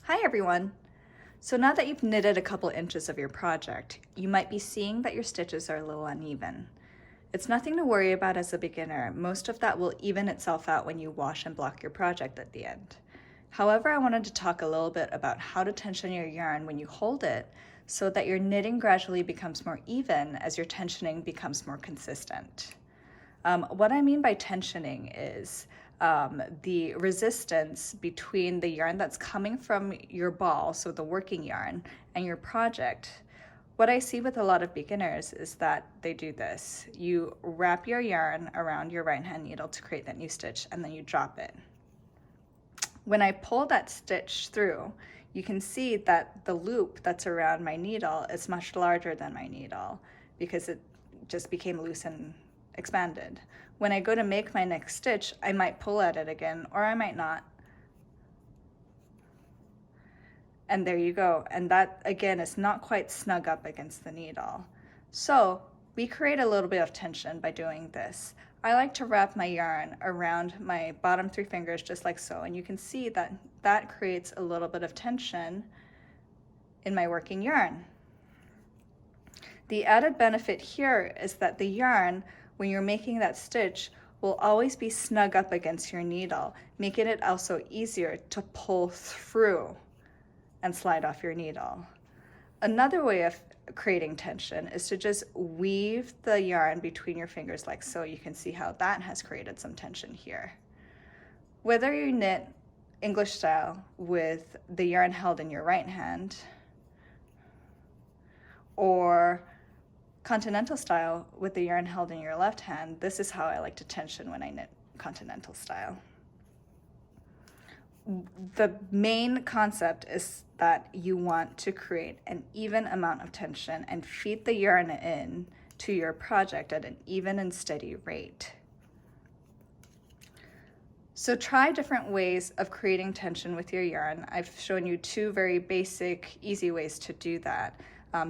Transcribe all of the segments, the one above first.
Hi everyone! So now that you've knitted a couple inches of your project, you might be seeing that your stitches are a little uneven. It's nothing to worry about as a beginner. Most of that will even itself out when you wash and block your project at the end. However, I wanted to talk a little bit about how to tension your yarn when you hold it so that your knitting gradually becomes more even as your tensioning becomes more consistent. What I mean by tensioning is the resistance between the yarn that's coming from your ball, so the working yarn, and your project. What I see with a lot of beginners is that they do this. You wrap your yarn around your right hand needle to create that new stitch, and then you drop it. When I pull that stitch through, you can see that the loop that's around my needle is much larger than my needle because it just became loose and expanded. When I go to make my next stitch, I might pull at it again, or I might not. And there you go. And that, again, is not quite snug up against the needle. So we create a little bit of tension by doing this. I like to wrap my yarn around my bottom 3 fingers just like so, and you can see that that creates a little bit of tension in my working yarn. The added benefit here is that the yarn, when you're making that stitch, will always be snug up against your needle, making it also easier to pull through and slide off your needle. Another way of creating tension is to just weave the yarn between your fingers like so. You can see how that has created some tension here. Whether you knit English style with the yarn held in your right hand or continental style with the yarn held in your left hand, this is how I like to tension when I knit continental style. The main concept is that you want to create an even amount of tension and feed the yarn in to your project at an even and steady rate. So try different ways of creating tension with your yarn. I've shown you 2 very basic, easy ways to do that.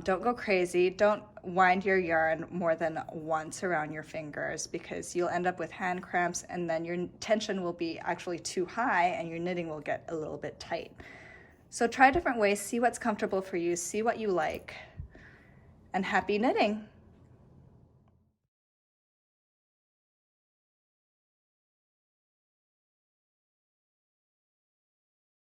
Don't go crazy. Don't wind your yarn more than once around your fingers because you'll end up with hand cramps, and then your tension will be actually too high and your knitting will get a little bit tight. So try different ways, see what's comfortable for you, see what you like, and happy knitting.